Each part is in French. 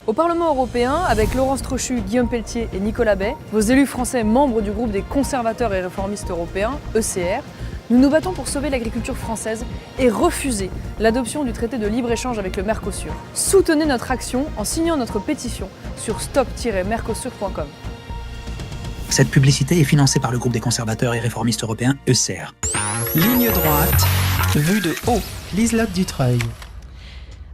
Au Parlement européen, avec Laurence Trochu, Guillaume Pelletier et Nicolas Bay, vos élus français membres du groupe des conservateurs et réformistes européens, ECR, nous nous battons pour sauver l'agriculture française et refuser l'adoption du traité de libre-échange avec le Mercosur. Soutenez notre action en signant notre pétition sur stop-mercosur.com. Cette publicité est financée par le groupe des conservateurs et réformistes européens, ECR. Ligne droite, vue de haut. Liselotte Dutreuil.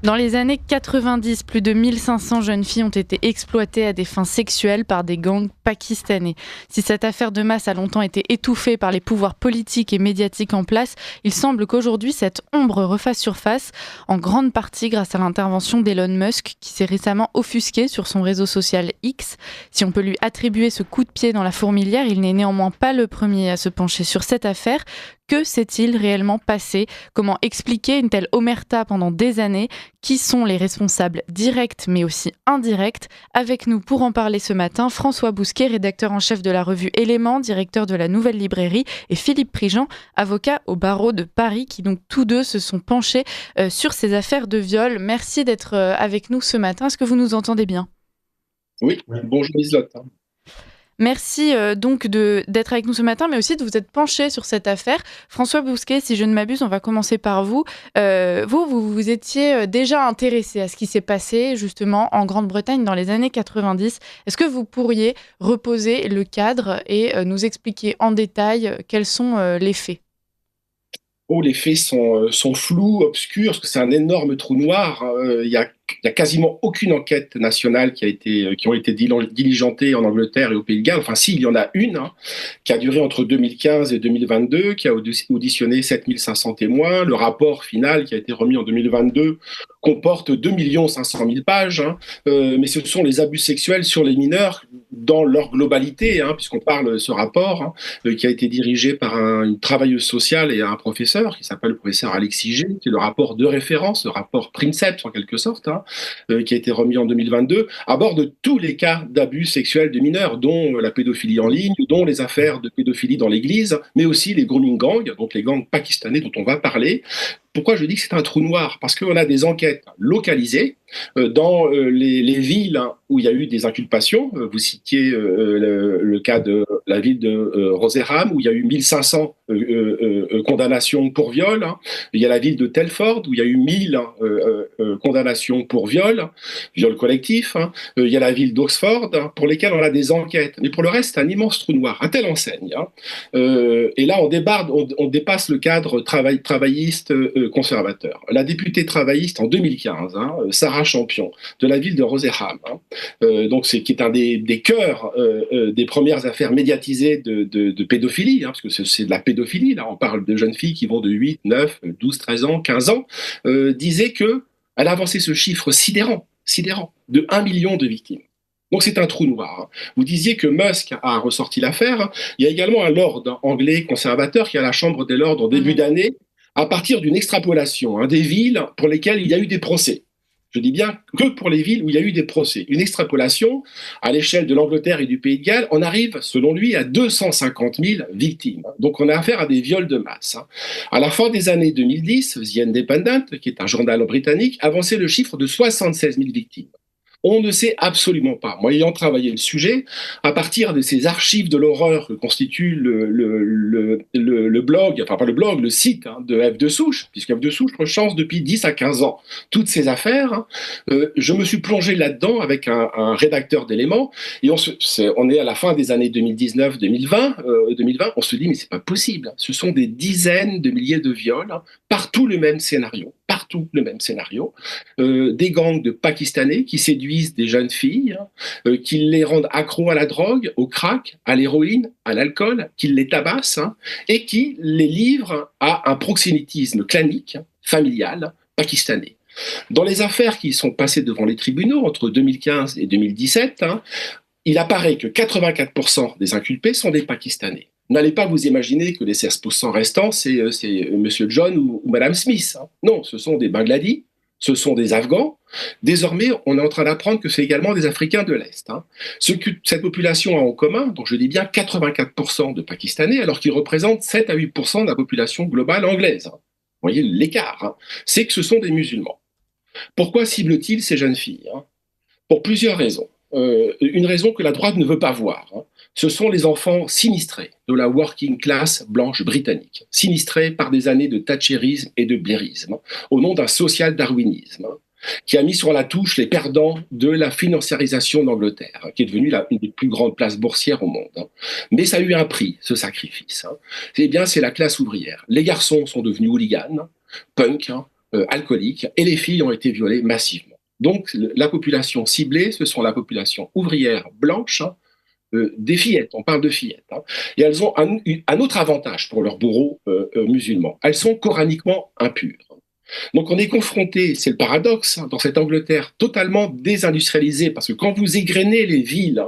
Dans les années 90, plus de 1500 jeunes filles ont été exploitées à des fins sexuelles par des gangs pakistanais. Si cette affaire de masse a longtemps été étouffée par les pouvoirs politiques et médiatiques en place, il semble qu'aujourd'hui cette ombre refasse surface, en grande partie grâce à l'intervention d'Elon Musk, qui s'est récemment offusqué sur son réseau social X. Si on peut lui attribuer ce coup de pied dans la fourmilière, il n'est néanmoins pas le premier à se pencher sur cette affaire. Que s'est-il réellement passé ? Comment expliquer une telle omerta pendant des années ? Qui sont les responsables directs mais aussi indirects ? Avec nous pour en parler ce matin, François Bousquet, rédacteur en chef de la revue Éléments, directeur de la Nouvelle Librairie, et Philippe Prigent, avocat au barreau de Paris, qui donc tous deux se sont penchés sur ces affaires de viol. Merci d'être avec nous ce matin. Est-ce que vous nous entendez bien ? Oui, bonjour Liselotte. Merci donc d'être avec nous ce matin, mais aussi de vous être penché sur cette affaire. François Bousquet, si je ne m'abuse, on va commencer par vous. Vous étiez déjà intéressé à ce qui s'est passé justement en Grande-Bretagne dans les années 90. Est-ce que vous pourriez reposer le cadre et nous expliquer en détail quels sont les faits ? Les faits sont flous, obscurs, parce que c'est un énorme trou noir. Il y a quasiment aucune enquête nationale qui ont été diligentées en Angleterre et au Pays de Galles. Enfin, si, il y en a une qui a duré entre 2015 et 2022, qui a auditionné 7500 témoins. Le rapport final qui a été remis en 2022 comporte 2 500 000 pages, mais ce sont les abus sexuels sur les mineurs dans leur globalité, puisqu'on parle de ce rapport qui a été dirigé par une travailleuse sociale et un professeur qui s'appelle le professeur Alexis G, qui est le rapport de référence, le rapport Princeps en quelque sorte, qui a été remis en 2022, aborde tous les cas d'abus sexuels de mineurs, dont la pédophilie en ligne, dont les affaires de pédophilie dans l'église, mais aussi les grooming gangs, donc les gangs pakistanais dont on va parler. Pourquoi je dis que c'est un trou noir ? Parce qu'on a des enquêtes localisées dans les villes où il y a eu des inculpations. Vous citiez le cas de la ville de Rotherham, où il y a eu 1500 condamnations pour viol. Il y a la ville de Telford, où il y a eu 1000 condamnations pour viol collectif. Il y a la ville d'Oxford, pour lesquelles on a des enquêtes. Mais pour le reste, c'est un immense trou noir, un tel enseigne. Et là, on dépasse le cadre travailliste conservateur. La députée travailliste en 2015, Sarah Champion, de la ville de Rotherham, qui est un des cœurs des premières affaires médiatisées de pédophilie, parce que c'est de la pédophilie, là on parle de jeunes filles qui vont de 8, 9, 12, 13 ans, 15 ans, disait qu'elle a avancé ce chiffre sidérant, de 1 million de victimes. Donc c'est un trou noir. Vous disiez que Musk a ressorti l'affaire. Il y a également un lord anglais conservateur qui est à la Chambre des Lords en début d'année, à partir d'une extrapolation des villes pour lesquelles il y a eu des procès. Je dis bien que pour les villes où il y a eu des procès. Une extrapolation à l'échelle de l'Angleterre et du Pays de Galles, on arrive, selon lui, à 250 000 victimes. Donc on a affaire à des viols de masse. À la fin des années 2010, The Independent, qui est un journal britannique, avançait le chiffre de 76 000 victimes. On ne sait absolument pas, moi ayant travaillé le sujet, à partir de ces archives de l'horreur que constitue le blog, enfin pas le blog, le site de F de Souche, puisque F de Souche recense depuis 10 à 15 ans toutes ces affaires, je me suis plongé là-dedans avec un rédacteur d'Éléments, et on est à la fin des années 2019-2020, on se dit mais c'est pas possible, ce sont des dizaines de milliers de viols, partout le même scénario, des gangs de Pakistanais qui séduisent des jeunes filles, qui les rendent accros à la drogue, au crack, à l'héroïne, à l'alcool, qui les tabassent et qui les livrent à un proxénétisme clanique, familial, pakistanais. Dans les affaires qui sont passées devant les tribunaux entre 2015 et 2017, il apparaît que 84% des inculpés sont des Pakistanais. N'allez pas vous imaginer que les 16% restants, c'est Monsieur John ou Madame Smith. Non, ce sont des Bangladis, ce sont des Afghans. Désormais, on est en train d'apprendre que c'est également des Africains de l'Est. Ce que cette population a en commun, donc je dis bien 84% de Pakistanais, alors qu'ils représentent 7 à 8% de la population globale anglaise. Vous voyez l'écart, c'est que ce sont des musulmans. Pourquoi cible-t-il ces jeunes filles ? Pour plusieurs raisons. Une raison que la droite ne veut pas voir, hein. Ce sont les enfants sinistrés de la working class blanche britannique, sinistrés par des années de thatchérisme et de blairisme, au nom d'un social-darwinisme, qui a mis sur la touche les perdants de la financiarisation d'Angleterre, qui est devenue une des plus grandes places boursières au monde. Mais ça a eu un prix, ce sacrifice. Eh bien, c'est la classe ouvrière. Les garçons sont devenus hooligans, punk, alcooliques, et les filles ont été violées massivement. Donc, la population ciblée, ce sont la population ouvrière blanche, des fillettes, on parle de fillettes. Et elles ont un autre avantage pour leurs bourreaux musulmans. Elles sont coraniquement impures. Donc on est confronté, c'est le paradoxe, dans cette Angleterre totalement désindustrialisée, parce que quand vous égrenez les villes,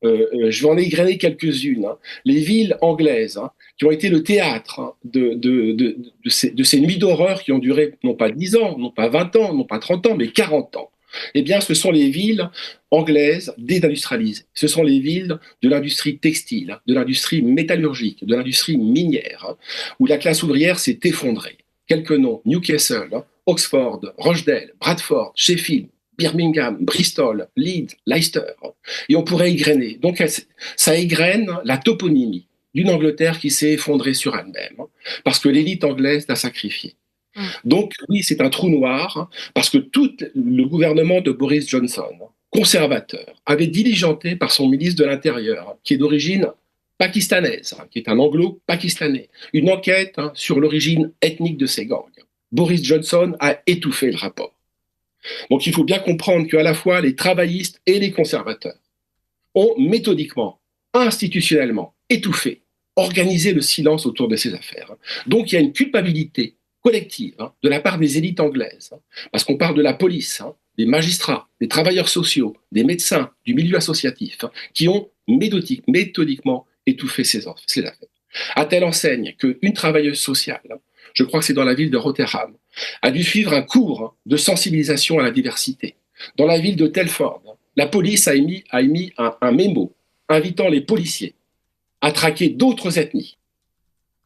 je vais en égrener quelques-unes, les villes anglaises, qui ont été le théâtre de ces nuits d'horreur qui ont duré non pas 10 ans, non pas 20 ans, non pas 30 ans, mais 40 ans. Eh bien, ce sont les villes anglaises désindustrialisées. Ce sont les villes de l'industrie textile, de l'industrie métallurgique, de l'industrie minière, où la classe ouvrière s'est effondrée. Quelques noms: Newcastle, Oxford, Rochdale, Bradford, Sheffield, Birmingham, Bristol, Leeds, Leicester. Et on pourrait égrener. Donc, ça égrène la toponymie d'une Angleterre qui s'est effondrée sur elle-même, parce que l'élite anglaise l'a sacrifiée. Donc oui, c'est un trou noir, parce que tout le gouvernement de Boris Johnson, conservateur, avait diligenté par son ministre de l'Intérieur, qui est d'origine pakistanaise, qui est un anglo-pakistanais, une enquête sur l'origine ethnique de ces gangs. Boris Johnson a étouffé le rapport. Donc il faut bien comprendre qu'à la fois les travaillistes et les conservateurs ont méthodiquement, institutionnellement étouffé, organisé le silence autour de ces affaires. Donc il y a une culpabilité collective de la part des élites anglaises, parce qu'on parle de la police, des magistrats, des travailleurs sociaux, des médecins, du milieu associatif, qui ont méthodiquement étouffer ces affaires. À telle enseigne qu'une travailleuse sociale, je crois que c'est dans la ville de Rotherham, a dû suivre un cours de sensibilisation à la diversité. Dans la ville de Telford, la police a émis un mémo invitant les policiers à traquer d'autres ethnies.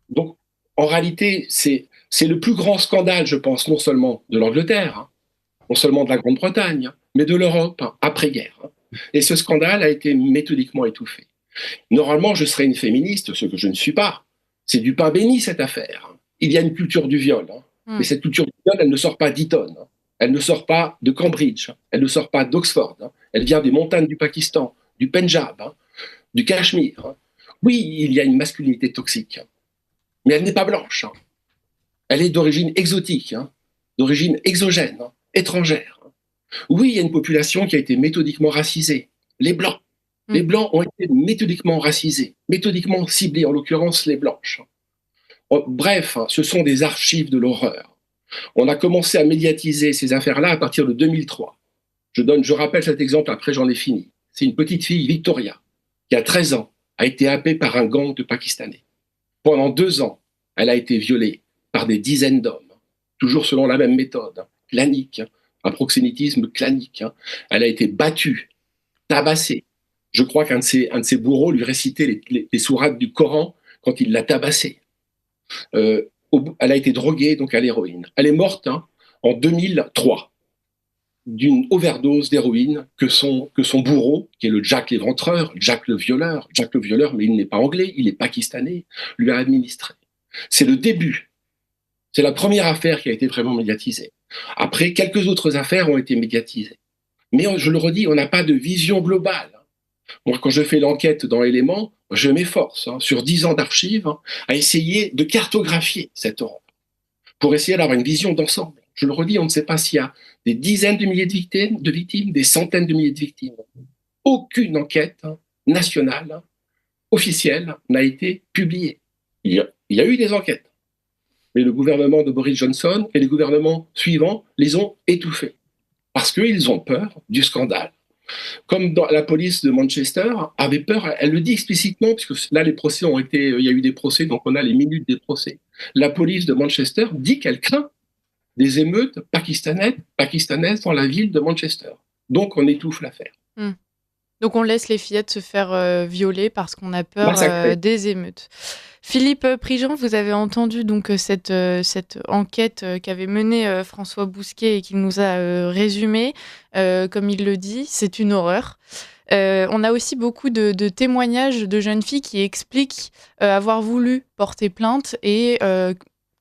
Donc, en réalité, c'est le plus grand scandale, je pense, non seulement de l'Angleterre, non seulement de la Grande-Bretagne, mais de l'Europe après-guerre. Et ce scandale a été méthodiquement étouffé. Normalement, je serais une féministe, ce que je ne suis pas. C'est du pain béni, cette affaire. Il y a une culture du viol. Mais cette culture du viol, elle ne sort pas d'Eton. Elle ne sort pas de Cambridge. Elle ne sort pas d'Oxford. Elle vient des montagnes du Pakistan, du Pendjab, du Cachemire. Oui, il y a une masculinité toxique. Mais elle n'est pas blanche. Elle est d'origine exotique, d'origine exogène, étrangère. Oui, il y a une population qui a été méthodiquement racisée. Les Blancs. Les Blancs ont été méthodiquement racisés, méthodiquement ciblés, en l'occurrence les Blanches. Bref, ce sont des archives de l'horreur. On a commencé à médiatiser ces affaires-là à partir de 2003. Je rappelle cet exemple, après j'en ai fini. C'est une petite fille, Victoria, qui a 13 ans, a été happée par un gang de Pakistanais. Pendant 2 ans, elle a été violée par des dizaines d'hommes, toujours selon la même méthode, clanique, un proxénétisme clanique. Elle a été battue, tabassée. Je crois qu'un de ses bourreaux lui récitait les sourates du Coran quand il l'a tabassée. Elle a été droguée donc à l'héroïne. Elle est morte en 2003 d'une overdose d'héroïne que son bourreau, qui est le Jack l'éventreur, Jack le violeur, mais il n'est pas anglais, il est pakistanais, lui a administré. C'est le début. C'est la première affaire qui a été vraiment médiatisée. Après, quelques autres affaires ont été médiatisées. Mais je le redis, on n'a pas de vision globale. Moi, quand je fais l'enquête dans Éléments, je m'efforce, sur 10 ans d'archives, à essayer de cartographier cette Europe, pour essayer d'avoir une vision d'ensemble. Je le redis, on ne sait pas s'il y a des dizaines de milliers de victimes, des centaines de milliers de victimes. Aucune enquête nationale, officielle, n'a été publiée. Il y a eu des enquêtes, mais le gouvernement de Boris Johnson et les gouvernements suivants les ont étouffées, parce qu'ils ont peur du scandale. Comme dans la police de Manchester avait peur, elle le dit explicitement, puisque là les procès il y a eu des procès, donc on a les minutes des procès. La police de Manchester dit qu'elle craint des émeutes pakistanaises dans la ville de Manchester. Donc on étouffe l'affaire. Donc on laisse les fillettes se faire violer parce qu'on a peur des émeutes. Philippe Prigent, vous avez entendu donc cette enquête qu'avait menée François Bousquet et qu'il nous a résumée. Comme il le dit, c'est une horreur. On a aussi beaucoup de témoignages de jeunes filles qui expliquent avoir voulu porter plainte et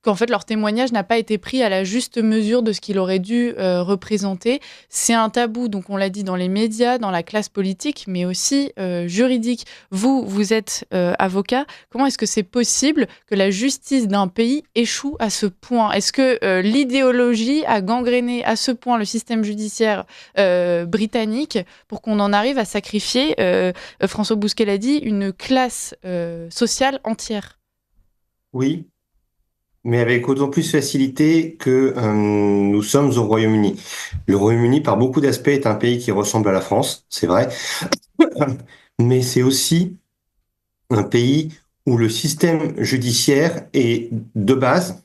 qu'en fait leur témoignage n'a pas été pris à la juste mesure de ce qu'il aurait dû représenter. C'est un tabou, donc on l'a dit, dans les médias, dans la classe politique, mais aussi juridique. Vous êtes avocat. Comment est-ce que c'est possible que la justice d'un pays échoue à ce point ? Est-ce que l'idéologie a gangréné à ce point le système judiciaire britannique pour qu'on en arrive à sacrifier, François Bousquet l'a dit, une classe sociale entière ? Oui, mais avec autant plus facilité que nous sommes au Royaume-Uni. Le Royaume-Uni, par beaucoup d'aspects, est un pays qui ressemble à la France, c'est vrai, mais c'est aussi un pays où le système judiciaire est de base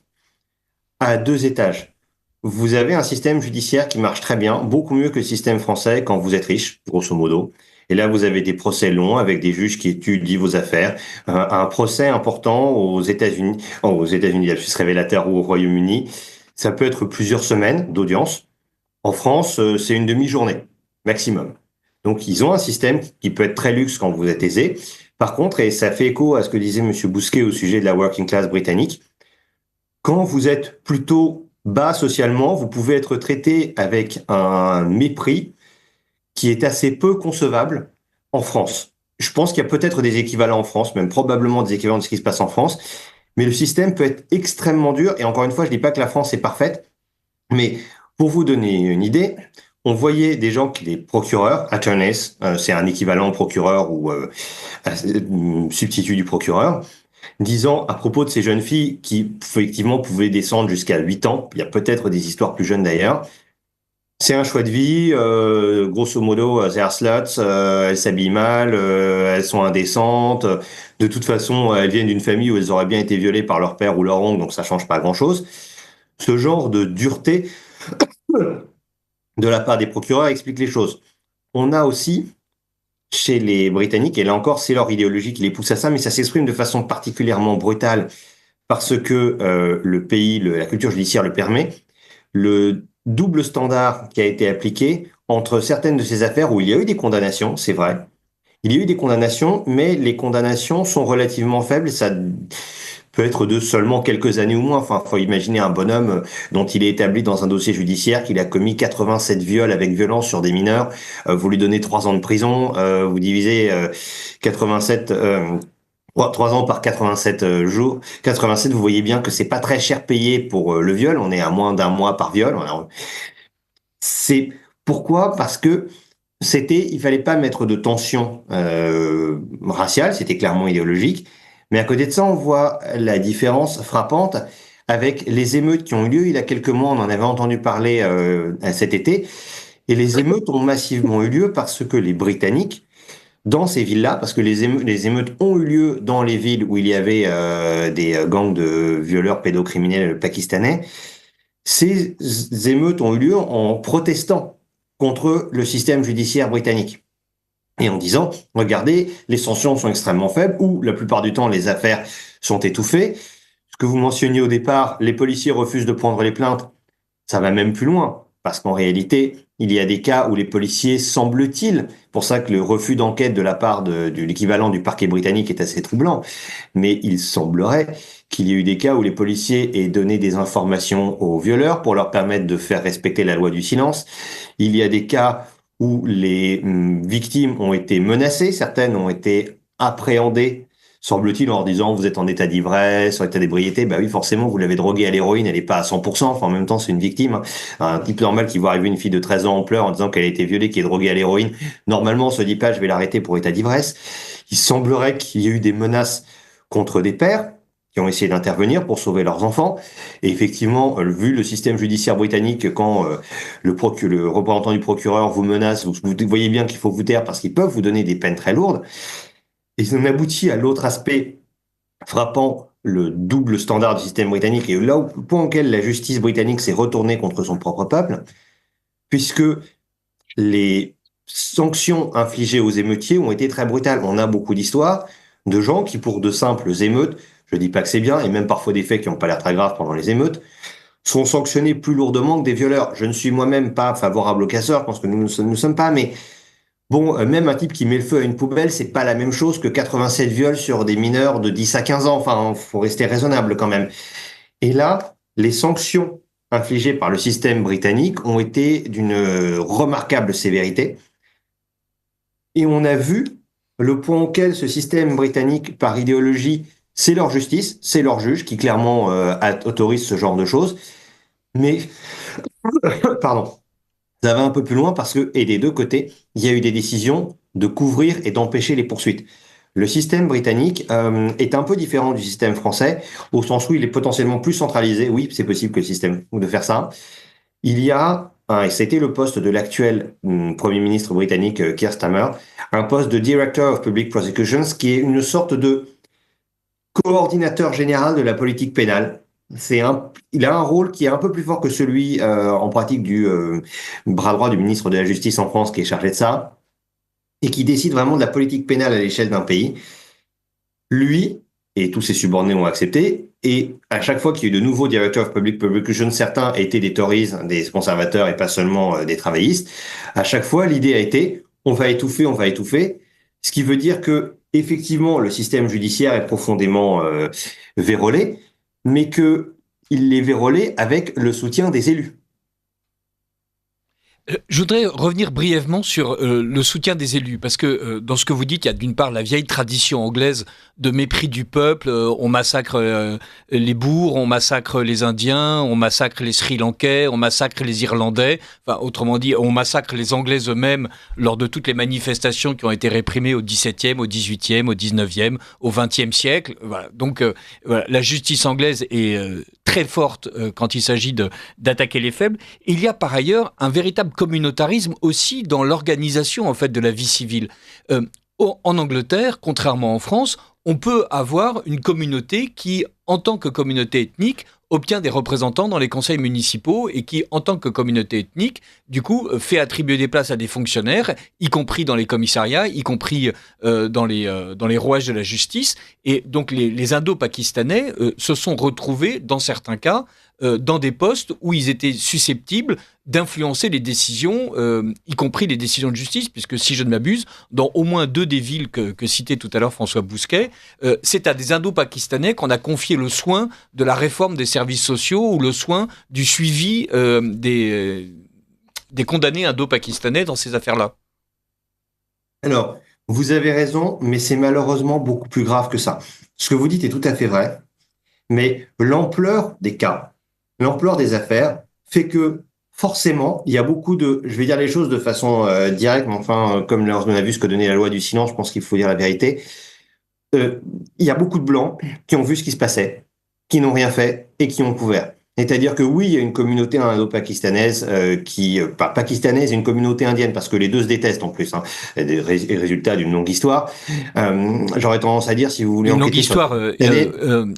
à 2 étages. Vous avez un système judiciaire qui marche très bien, beaucoup mieux que le système français quand vous êtes riche, grosso modo. Et là, vous avez des procès longs avec des juges qui étudient vos affaires. Un procès important aux États-Unis, c'est révélateur, ou au Royaume-Uni, ça peut être plusieurs semaines d'audience. En France, c'est une demi-journée, maximum. Donc, ils ont un système qui peut être très luxe quand vous êtes aisé. Par contre, et ça fait écho à ce que disait M. Bousquet au sujet de la working class britannique, quand vous êtes plutôt bas socialement, vous pouvez être traité avec un mépris qui est assez peu concevable en France. Je pense qu'il y a peut-être des équivalents en France, même probablement des équivalents de ce qui se passe en France, mais le système peut être extrêmement dur. Et encore une fois, je ne dis pas que la France est parfaite, mais pour vous donner une idée, on voyait des gens qui, les procureurs, attorneys, c'est un équivalent procureur ou substitut du procureur, disant à propos de ces jeunes filles qui effectivement pouvaient descendre jusqu'à 8 ans, il y a peut-être des histoires plus jeunes d'ailleurs, c'est un choix de vie, grosso modo, c'est sluts, elles s'habillent mal, elles sont indécentes, de toute façon, elles viennent d'une famille où elles auraient bien été violées par leur père ou leur oncle, donc ça change pas grand-chose. Ce genre de dureté de la part des procureurs explique les choses. On a aussi, chez les Britanniques, et là encore, c'est leur idéologie qui les pousse à ça, mais ça s'exprime de façon particulièrement brutale parce que le pays, la culture judiciaire le permet, le double standard qui a été appliqué entre certaines de ces affaires où il y a eu des condamnations, c'est vrai. Il y a eu des condamnations, mais les condamnations sont relativement faibles. Ça peut être de seulement quelques années ou moins. Enfin, faut imaginer un bonhomme dont il est établi dans un dossier judiciaire qu'il a commis 87 viols avec violence sur des mineurs. Vous lui donnez 3 ans de prison, vous divisez 87... 3 ans par 87 jours. 87, vous voyez bien que c'est pas très cher payé pour le viol. On est à moins d'un mois par viol. C'est pourquoi? Parce que il fallait pas mettre de tension raciale, c'était clairement idéologique. Mais à côté de ça, on voit la différence frappante avec les émeutes qui ont eu lieu il y a quelques mois. On en avait entendu parler cet été. Et les émeutes ont massivement eu lieu parce que les Britanniques, dans ces villes-là, parce que les émeutes ont eu lieu dans les villes où il y avait des gangs de violeurs pédocriminels pakistanais. Ces émeutes ont eu lieu en protestant contre le système judiciaire britannique. Et en disant, regardez, les sanctions sont extrêmement faibles, ou la plupart du temps, les affaires sont étouffées. Ce que vous mentionniez au départ, les policiers refusent de prendre les plaintes, ça va même plus loin. Parce qu'en réalité, il y a des cas où les policiers, semble-t-il, pour ça que le refus d'enquête de la part de l'équivalent du parquet britannique est assez troublant, mais il semblerait qu'il y ait eu des cas où les policiers aient donné des informations aux violeurs pour leur permettre de faire respecter la loi du silence. Il y a des cas où les victimes ont été menacées, certaines ont été appréhendées, semble-t-il, en leur disant vous êtes en état d'ivresse, en état d'ébriété. Bah oui, forcément, vous l'avez droguée à l'héroïne, elle n'est pas à 100%. Enfin, en même temps, c'est une victime. Un type normal qui voit arriver une fille de 13 ans en pleurs en disant qu'elle a été violée, qui est droguée à l'héroïne, normalement, on se dit pas je vais l'arrêter pour état d'ivresse. Il semblerait qu'il y ait eu des menaces contre des pères qui ont essayé d'intervenir pour sauver leurs enfants. Et effectivement, vu le système judiciaire britannique, quand le représentant du procureur vous menace, vous voyez bien qu'il faut vous taire parce qu'ils peuvent vous donner des peines très lourdes. Et on aboutit à l'autre aspect frappant, le double standard du système britannique, et là, au point auquel la justice britannique s'est retournée contre son propre peuple, puisque les sanctions infligées aux émeutiers ont été très brutales. On a beaucoup d'histoires de gens qui, pour de simples émeutes, je dis pas que c'est bien, et même parfois des faits qui n'ont pas l'air très graves pendant les émeutes, sont sanctionnés plus lourdement que des violeurs. Je ne suis moi-même pas favorable aux casseurs, je pense que nous ne sommes pas, mais bon, même un type qui met le feu à une poubelle, c'est pas la même chose que 87 viols sur des mineurs de 10 à 15 ans. Enfin, faut rester raisonnable quand même. Et là, les sanctions infligées par le système britannique ont été d'une remarquable sévérité. Et on a vu le point auquel ce système britannique, par idéologie, c'est leur justice, c'est leur juge qui clairement autorise ce genre de choses. Mais, pardon, ça va un peu plus loin parce que, et des deux côtés, il y a eu des décisions de couvrir et d'empêcher les poursuites. Le système britannique est un peu différent du système français, au sens où il est potentiellement plus centralisé. Oui, c'est possible que le système de faire ça. Il y a, et c'était le poste de l'actuel Premier ministre britannique Keir Starmer, un poste de Director of Public Prosecutions, qui est une sorte de coordinateur général de la politique pénale. Il a un rôle qui est un peu plus fort que celui en pratique du bras droit du ministre de la Justice en France qui est chargé de ça et qui décide vraiment de la politique pénale à l'échelle d'un pays. Lui et tous ses subordonnés ont accepté et à chaque fois qu'il y a eu de nouveaux Directors of Public Prosecution, certains étaient des Tories, des conservateurs et pas seulement des travaillistes, à chaque fois l'idée a été on va étouffer, ce qui veut dire que effectivement le système judiciaire est profondément vérolé, mais qu'il est vérolé avec le soutien des élus. Je voudrais revenir brièvement sur le soutien des élus, parce que dans ce que vous dites, il y a d'une part la vieille tradition anglaise de mépris du peuple, on massacre les boers, on massacre les Indiens, on massacre les Sri Lankais, on massacre les Irlandais, enfin autrement dit, on massacre les Anglais eux-mêmes lors de toutes les manifestations qui ont été réprimées au XVIIe, au XVIIIe, au XIXe, au XXe siècle. Voilà. Donc voilà, la justice anglaise est très forte quand il s'agit d'attaquer les faibles. Il y a par ailleurs un véritable communautarisme aussi dans l'organisation en fait de la vie civile. En Angleterre, contrairement en France, on peut avoir une communauté qui, en tant que communauté ethnique, obtient des représentants dans les conseils municipaux et qui, en tant que communauté ethnique, du coup, fait attribuer des places à des fonctionnaires, y compris dans les commissariats, y compris dans les rouages de la justice. Et donc, les Indo-Pakistanais se sont retrouvés, dans certains cas, dans des postes où ils étaient susceptibles d'influencer les décisions, y compris les décisions de justice, puisque si je ne m'abuse, dans au moins 2 des villes que citait tout à l'heure François Bousquet, c'est à des Indo-Pakistanais qu'on a confié le soin de la réforme des services sociaux ou le soin du suivi des condamnés indo-pakistanais dans ces affaires-là. Alors, vous avez raison, mais c'est malheureusement beaucoup plus grave que ça. Ce que vous dites est tout à fait vrai, mais l'ampleur des cas, l'ampleur des affaires fait que forcément, il y a beaucoup de... Je vais dire les choses de façon directe, mais enfin, comme on a vu ce que donnait la loi du silence, je pense qu'il faut dire la vérité. Il y a beaucoup de Blancs qui ont vu ce qui se passait, qui n'ont rien fait et qui ont couvert. C'est-à-dire que oui, il y a une communauté indo-pakistanaise pas pakistanaise, une communauté indienne, parce que les deux se détestent en plus. Hein. Des résultats d'une longue histoire. J'aurais tendance à dire, si vous voulez... Une longue histoire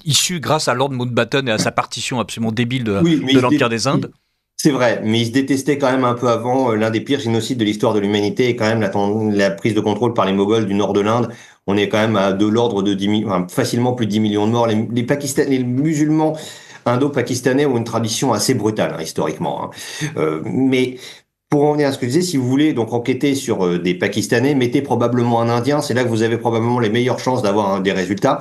issue grâce à Lord Mountbatten et à sa partition absolument débile de l'Empire des Indes. C'est vrai, mais ils se détestaient quand même un peu avant. L'un des pires génocides de l'histoire de l'humanité est quand même la prise de contrôle par les Moghols du nord de l'Inde. On est quand même à de l'ordre de 10 facilement plus de 10 millions de morts. Les musulmans indo-pakistanais ont une tradition assez brutale, hein, historiquement. Hein. Mais pour en venir à ce que je disais, si vous voulez donc enquêter sur des Pakistanais, mettez probablement un Indien. C'est là que vous avez probablement les meilleures chances d'avoir des résultats.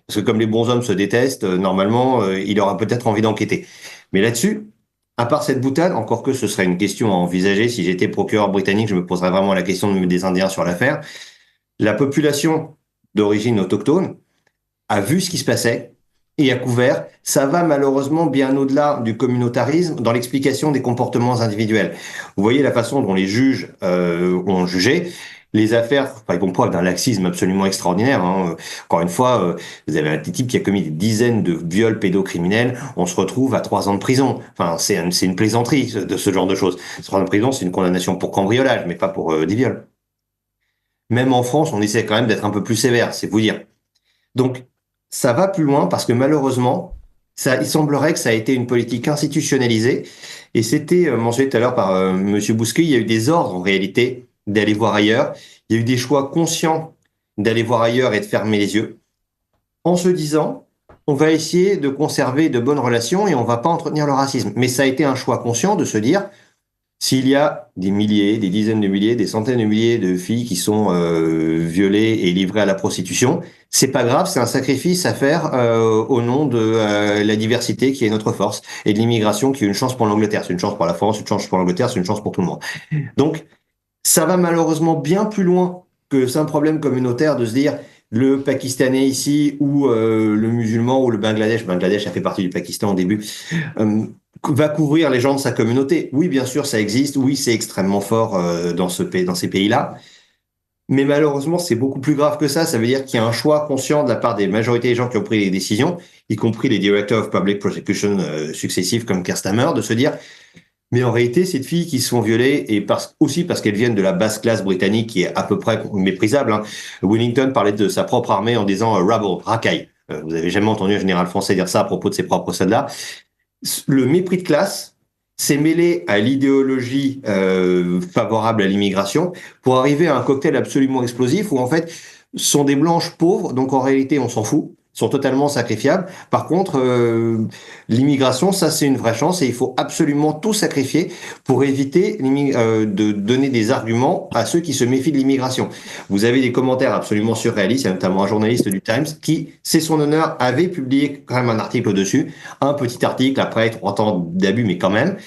Parce que comme les bons hommes se détestent, normalement, il aura peut-être envie d'enquêter. Mais là-dessus, à part cette boutade, encore que ce serait une question à envisager, si j'étais procureur britannique, je me poserais vraiment la question des Indiens sur l'affaire. La population d'origine autochtone a vu ce qui se passait et a couvert. Ça va malheureusement bien au-delà du communautarisme dans l'explication des comportements individuels. Vous voyez la façon dont les juges ont jugé. Les affaires, ils font preuve d'un laxisme absolument extraordinaire. Hein. Encore une fois, vous avez un type qui a commis des dizaines de viols pédocriminels, on se retrouve à 3 ans de prison. Enfin, c'est une plaisanterie de ce genre de choses. 3 ans de prison, c'est une condamnation pour cambriolage, mais pas pour des viols. Même en France, on essaie quand même d'être un peu plus sévère, c'est vous dire. Donc, ça va plus loin parce que malheureusement, il semblerait que ça a été une politique institutionnalisée. Et c'était mentionné tout à l'heure par Monsieur Bousquet, il y a eu des ordres en réalité d'aller voir ailleurs. Il y a eu des choix conscients d'aller voir ailleurs et de fermer les yeux, en se disant, on va essayer de conserver de bonnes relations et on va pas entretenir le racisme. Mais ça a été un choix conscient de se dire, s'il y a des milliers, des dizaines de milliers, des centaines de milliers de filles qui sont violées et livrées à la prostitution, c'est pas grave, c'est un sacrifice à faire au nom de la diversité qui est notre force et de l'immigration qui est une chance pour l'Angleterre. C'est une chance pour la France, une chance pour l'Angleterre, c'est une chance pour tout le monde. Donc, ça va malheureusement bien plus loin que c'est un problème communautaire de se dire le Pakistanais ici ou le musulman ou le Bangladesh a fait partie du Pakistan au début, va couvrir les gens de sa communauté. Oui, bien sûr, ça existe. Oui, c'est extrêmement fort dans ces pays-là. Mais malheureusement, c'est beaucoup plus grave que ça. Ça veut dire qu'il y a un choix conscient de la part des majorités des gens qui ont pris les décisions, y compris les Directors of Public Prosecution successifs comme Keir Starmer, de se dire mais en réalité, ces filles qui se font violer, et aussi parce qu'elles viennent de la basse classe britannique qui est à peu près méprisable, hein. Wellington parlait de sa propre armée en disant rabble, racaille. Vous avez jamais entendu un général français dire ça à propos de ses propres soldats. Le mépris de classe s'est mêlé à l'idéologie favorable à l'immigration pour arriver à un cocktail absolument explosif où en fait, ce sont des blanches pauvres, donc en réalité, on s'en fout, sont totalement sacrifiables. Par contre, l'immigration, ça c'est une vraie chance et il faut absolument tout sacrifier pour éviter de donner des arguments à ceux qui se méfient de l'immigration. Vous avez des commentaires absolument surréalistes, il y a notamment un journaliste du Times qui, c'est son honneur, avait publié quand même un article dessus, un petit article après 30 ans d'abus, mais quand même,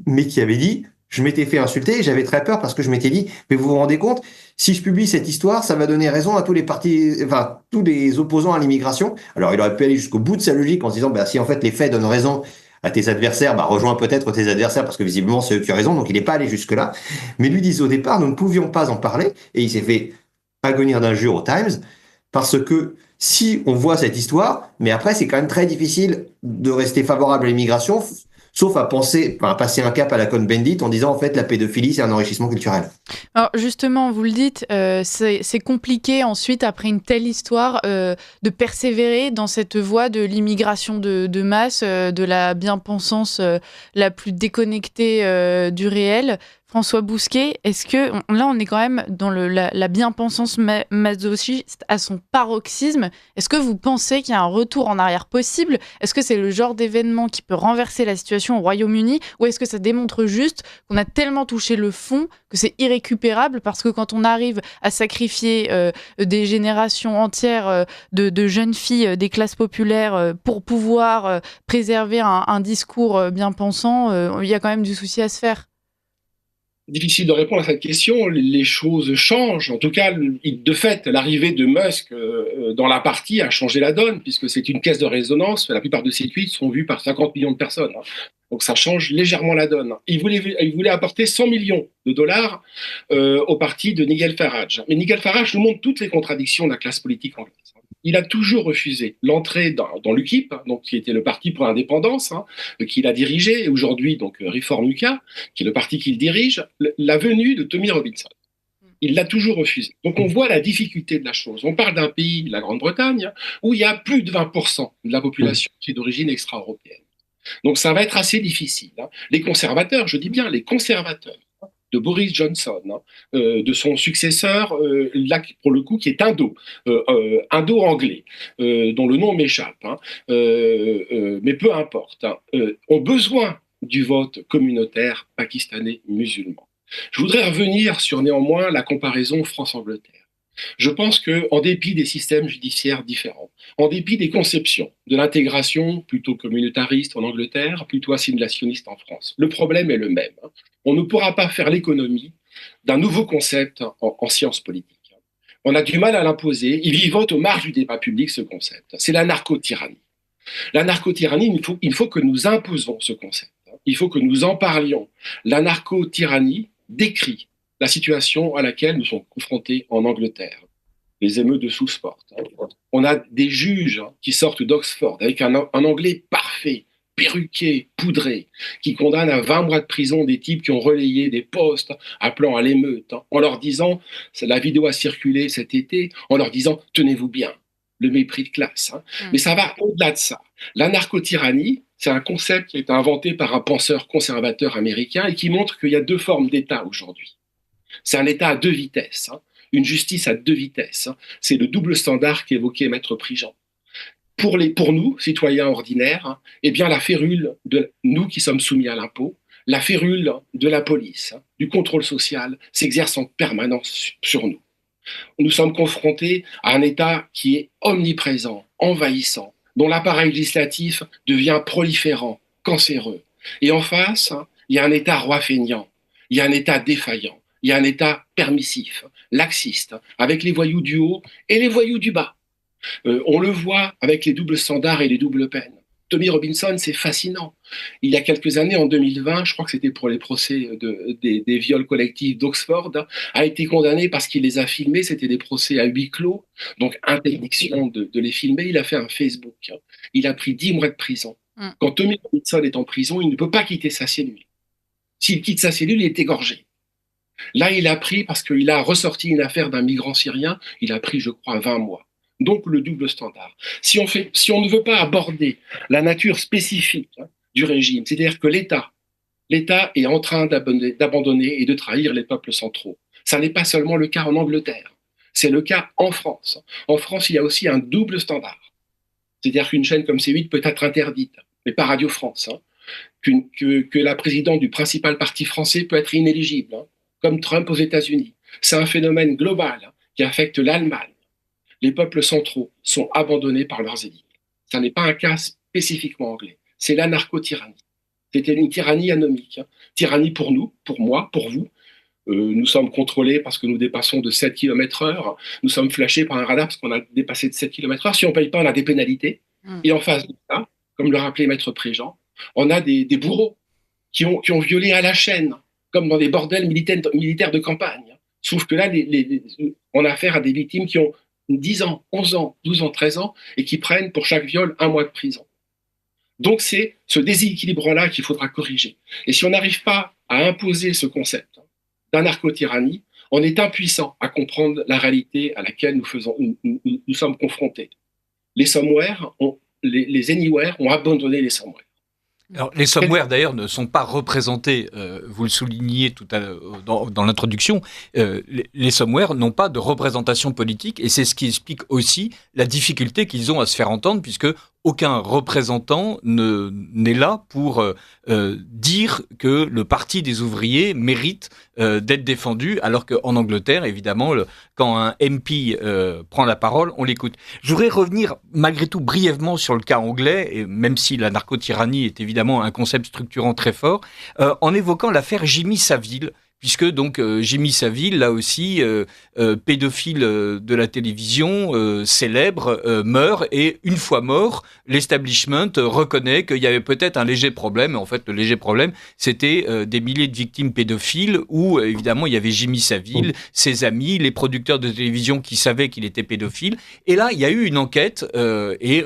mais qui avait dit je m'étais fait insulter et j'avais très peur parce que je m'étais dit, mais vous vous rendez compte, si je publie cette histoire, ça va donner raison à tous les partis, enfin, tous les opposants à l'immigration. Alors, il aurait pu aller jusqu'au bout de sa logique en se disant, bah, si en fait les faits donnent raison à tes adversaires, bah, rejoins peut-être tes adversaires parce que visiblement c'est eux qui ont raison, donc il n'est pas allé jusque-là. Mais lui disait au départ, nous ne pouvions pas en parler et il s'est fait agonir d'injures au Times parce que si on voit cette histoire, mais après, c'est quand même très difficile de rester favorable à l'immigration, sauf à passer un cap à la Cohn-Bendit en disant en fait la pédophilie c'est un enrichissement culturel. Alors justement, vous le dites, c'est compliqué ensuite après une telle histoire de persévérer dans cette voie de l'immigration de masse, de la bien-pensance la plus déconnectée du réel. François Bousquet, est-ce que là on est quand même dans la bien-pensance masochiste à son paroxysme? Est-ce que vous pensez qu'il y a un retour en arrière possible? Est-ce que c'est le genre d'événement qui peut renverser la situation au Royaume-Uni? Ou est-ce que ça démontre juste qu'on a tellement touché le fond que c'est irrécupérable? Parce que quand on arrive à sacrifier des générations entières de jeunes filles des classes populaires pour pouvoir préserver un discours bien-pensant, il y a quand même du souci à se faire. Difficile de répondre à cette question. Les choses changent. En tout cas, de fait, l'arrivée de Musk dans la partie a changé la donne, puisque c'est une caisse de résonance. La plupart de ces tweets sont vus par 50 millions de personnes. Donc ça change légèrement la donne. Il voulait apporter 100 millions de dollars au parti de Nigel Farage. Mais Nigel Farage nous montre toutes les contradictions de la classe politique anglaise. Il a toujours refusé l'entrée dans l'UKIP, donc qui était le parti pour l'indépendance, qu'il a dirigé, et aujourd'hui donc Reform UK, qui est le parti qu'il dirige, la venue de Tommy Robinson. Il l'a toujours refusé. Donc on voit la difficulté de la chose. On parle d'un pays, la Grande-Bretagne, où il y a plus de 20% de la population qui est d'origine extra-européenne. Donc ça va être assez difficile. Les conservateurs, je dis bien les conservateurs, de Boris Johnson, de son successeur, là, pour le coup, qui est indo-anglais, dont le nom m'échappe, mais peu importe, ont besoin du vote communautaire pakistanais musulman. Je voudrais revenir sur néanmoins la comparaison France-Angleterre. Je pense qu'en dépit des systèmes judiciaires différents, en dépit des conceptions de l'intégration plutôt communautariste en Angleterre, plutôt assimilationniste en France, le problème est le même. On ne pourra pas faire l'économie d'un nouveau concept en sciences politiques. On a du mal à l'imposer, il vivote aux marges du débat public ce concept. C'est la narco-tyrannie. La narco-tyrannie, il faut que nous imposons ce concept. Il faut que nous en parlions. La narco-tyrannie décrit la situation à laquelle nous sommes confrontés en Angleterre, les émeutes de Southport. On a des juges qui sortent d'Oxford avec un anglais parfait, perruqué, poudré, qui condamnent à 20 mois de prison des types qui ont relayé des posts appelant à l'émeute, en leur disant, la vidéo a circulé cet été, en leur disant « tenez-vous bien ». Le mépris de classe. Mais ça va au-delà de ça. La narco-tyrannie, c'est un concept qui a été inventé par un penseur conservateur américain et qui montre qu'il y a deux formes d'État aujourd'hui. C'est un État à deux vitesses, une justice à deux vitesses. C'est le double standard qu'évoquait Maître Prigent. Pour nous, citoyens ordinaires, eh bien, la férule de nous qui sommes soumis à l'impôt, la férule de la police, du contrôle social, s'exerce en permanence sur nous. Nous sommes confrontés à un État qui est omniprésent, envahissant, dont l'appareil législatif devient proliférant, cancéreux. Et en face, il y a un État roi feignant, il y a un État défaillant, il y a un État permissif, laxiste, avec les voyous du haut et les voyous du bas. On le voit avec les doubles standards et les doubles peines. Tommy Robinson, c'est fascinant. Il y a quelques années, en 2020, je crois que c'était pour les procès des viols collectifs d'Oxford, a été condamné parce qu'il les a filmés. C'était des procès à huis clos, donc interdiction de les filmer. Il a fait un Facebook. Il a pris 10 mois de prison. Quand Tommy Robinson est en prison, il ne peut pas quitter sa cellule. S'il quitte sa cellule, il est égorgé. Là, il a pris, parce qu'il a ressorti une affaire d'un migrant syrien, il a pris, je crois, 20 mois. Donc le double standard. Si on ne veut pas aborder la nature spécifique du régime, c'est-à-dire que l'État est en train d'abandonner et de trahir les peuples centraux. Ça n'est pas seulement le cas en Angleterre, c'est le cas en France. En France, il y a aussi un double standard. C'est-à-dire qu'une chaîne comme C8 peut être interdite, mais pas Radio France. Que la présidente du principal parti français peut être inéligible, comme Trump aux États-Unis. C'est un phénomène global qui affecte l'Allemagne. Les peuples centraux sont abandonnés par leurs élites. Ça n'est pas un cas spécifiquement anglais. C'est l'anarcho-tyrannie. C'était une tyrannie anomique. Tyrannie pour nous, pour moi, pour vous. Nous sommes contrôlés parce que nous dépassons de 7 km/h. Nous sommes flashés par un radar parce qu'on a dépassé de 7 km/h. Si on ne paye pas, on a des pénalités. Et en face de ça, comme le rappelait Maître Préjean, on a des bourreaux qui ont violé à la chaîne, comme dans des bordels militaires de campagne. Sauf que là, on a affaire à des victimes qui ont 10 ans, 11 ans, 12 ans, 13 ans, et qui prennent pour chaque viol 1 mois de prison. Donc c'est ce déséquilibre-là qu'il faudra corriger. Et si on n'arrive pas à imposer ce concept d'anarcho-tyrannie, on est impuissant à comprendre la réalité à laquelle nous sommes confrontés. Les anywhere ont abandonné les somewhere. Alors, les somewhere, d'ailleurs, ne sont pas représentés, vous le souligniez tout à l'heure dans l'introduction, les somewhere n'ont pas de représentation politique, et c'est ce qui explique aussi la difficulté qu'ils ont à se faire entendre, puisque aucun représentant n'est là pour dire que le Parti des ouvriers mérite d'être défendu, alors qu'en Angleterre, évidemment, quand un MP prend la parole, on l'écoute. Je voudrais revenir malgré tout brièvement sur le cas anglais, et même si la narco-tyrannie est évidemment un concept structurant très fort, en évoquant l'affaire Jimmy Savile, puisque donc Jimmy Savile, là aussi, pédophile de la télévision, célèbre, meurt, et une fois mort, l'establishment reconnaît qu'il y avait peut-être un léger problème. En fait, le léger problème, c'était des milliers de victimes pédophiles, où évidemment il y avait Jimmy Savile, ses amis, les producteurs de télévision qui savaient qu'il était pédophile. Et là, il y a eu une enquête, et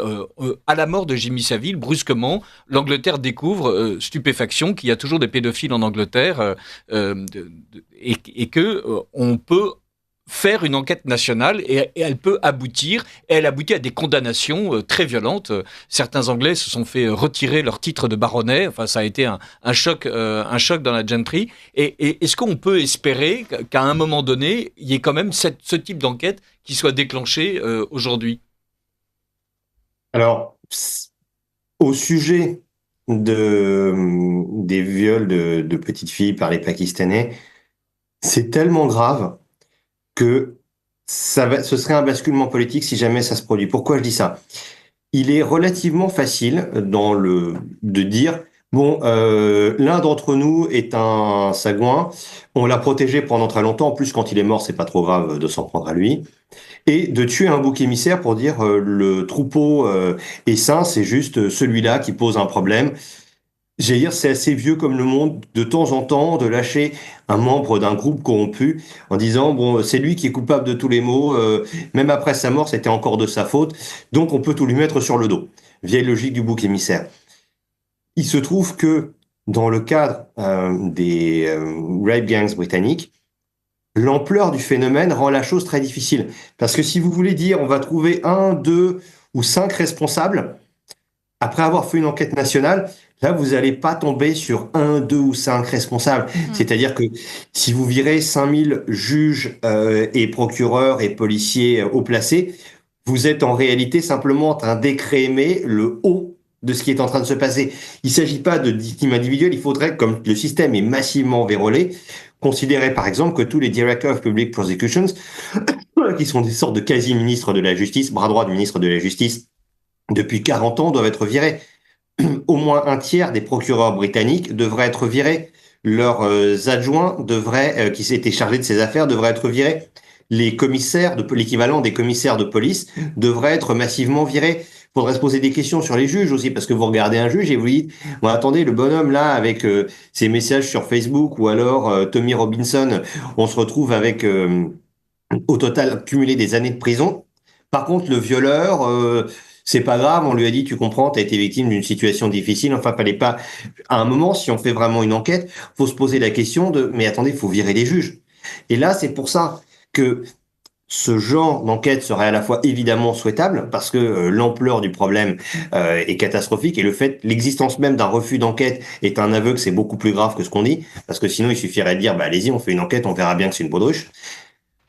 à la mort de Jimmy Savile, brusquement, l'Angleterre découvre, stupéfaction, qu'il y a toujours des pédophiles en Angleterre, et que on peut faire une enquête nationale, et elle peut aboutir, et elle aboutit à des condamnations très violentes. Certains Anglais se sont fait retirer leur titre de baronnet. Enfin, ça a été un choc dans la gentry. Et est-ce qu'on peut espérer qu'à un moment donné, il y ait quand même ce type d'enquête qui soit déclenchée aujourd'hui? Alors, au sujet des viols de petites filles par les Pakistanais, c'est tellement grave que ce serait un basculement politique si jamais ça se produit. Pourquoi je dis ça? Il est relativement facile de dire, bon, l'un d'entre nous est un sagouin, on l'a protégé pendant très longtemps, en plus quand il est mort, c'est pas trop grave de s'en prendre à lui, et de tuer un bouc émissaire pour dire le troupeau est sain, c'est juste celui-là qui pose un problème. J'allais dire, c'est assez vieux comme le monde, de temps en temps, de lâcher un membre d'un groupe corrompu en disant, bon, c'est lui qui est coupable de tous les maux, même après sa mort, c'était encore de sa faute, donc on peut tout lui mettre sur le dos. Vieille logique du bouc émissaire. Il se trouve que, dans le cadre des rape gangs britanniques, l'ampleur du phénomène rend la chose très difficile. Parce que si vous voulez dire, on va trouver 1, 2 ou 5 responsables, après avoir fait une enquête nationale, là, vous n'allez pas tomber sur 1, 2 ou 5 responsables. C'est-à-dire que si vous virez 5000 juges et procureurs et policiers haut placés, Vous êtes en réalité simplement en train d'écrémer le haut de ce qui est en train de se passer. Il ne s'agit pas de victimes individuelles, il faudrait, comme le système est massivement vérolé, considérer par exemple que tous les Directors of Public Prosecutions, qui sont des sortes de quasi-ministres de la Justice, bras droit du ministre de la Justice, depuis 40 ans, doivent être virés. Au moins un tiers des procureurs britanniques devraient être virés. Leurs adjoints qui s'étaient chargés de ces affaires devraient être virés. Les commissaires, l'équivalent des commissaires de police, devraient être massivement virés. Il faudrait se poser des questions sur les juges aussi, parce que vous regardez un juge et vous dites, bon, attendez, le bonhomme là, avec ses messages sur Facebook, ou alors Tommy Robinson, on se retrouve avec, au total, cumulé des années de prison. Par contre, le violeur, c'est pas grave, on lui a dit, tu comprends, t'as été victime d'une situation difficile, enfin, fallait pas, à un moment, si on fait vraiment une enquête, faut se poser la question mais attendez, faut virer les juges. Et là, c'est pour ça que ce genre d'enquête serait à la fois évidemment souhaitable, parce que l'ampleur du problème est catastrophique, et l'existence même d'un refus d'enquête est un aveu que c'est beaucoup plus grave que ce qu'on dit, parce que sinon il suffirait de dire, bah allez-y, on fait une enquête, on verra bien que c'est une baudruche.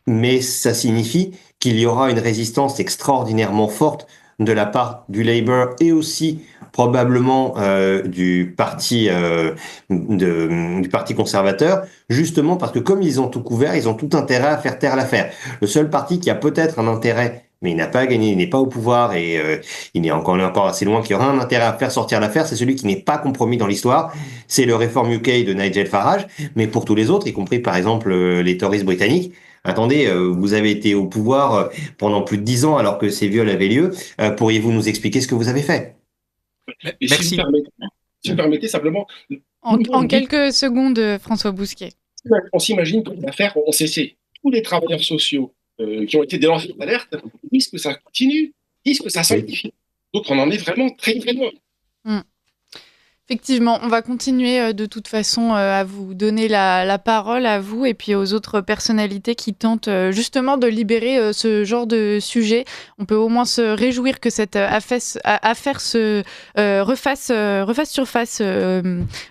Mais ça signifie qu'il y aura une résistance extraordinairement forte de la part du Labour et aussi probablement du parti conservateur, justement parce que comme ils ont tout couvert, ils ont tout intérêt à faire taire l'affaire. Le seul parti qui a peut-être un intérêt, mais il n'a pas gagné, il n'est pas au pouvoir et il est encore assez loin, qui aura un intérêt à faire sortir l'affaire, c'est celui qui n'est pas compromis dans l'histoire, c'est le Reform UK de Nigel Farage, mais pour tous les autres, y compris par exemple les Tories britanniques, attendez, vous avez été au pouvoir pendant plus de 10 ans alors que ces viols avaient lieu. Pourriez-vous nous expliquer ce que vous avez fait? Et Merci. si vous permettez simplement, En quelques secondes, François Bousquet. on s'imagine que l'affaire ont cessé. Tous les travailleurs sociaux qui ont été des lanceurs d'alerte disent que ça continue, disent que ça s'amplifie. Donc on en est vraiment très très loin. Effectivement, on va continuer de toute façon à vous donner la parole à vous et puis aux autres personnalités qui tentent justement de libérer ce genre de sujet. On peut au moins se réjouir que cette affaire refasse surface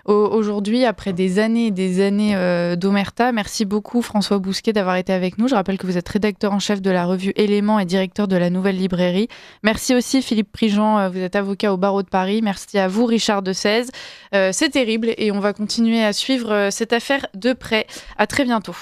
aujourd'hui après des années et des années d'omerta. Merci beaucoup François Bousquet d'avoir été avec nous. Je rappelle que vous êtes rédacteur en chef de la revue Éléments et directeur de la Nouvelle Librairie. Merci aussi Philippe Prigent, vous êtes avocat au barreau de Paris. Merci à vous Richard Desèze. C'est terrible et on va continuer à suivre cette affaire de près. À très bientôt.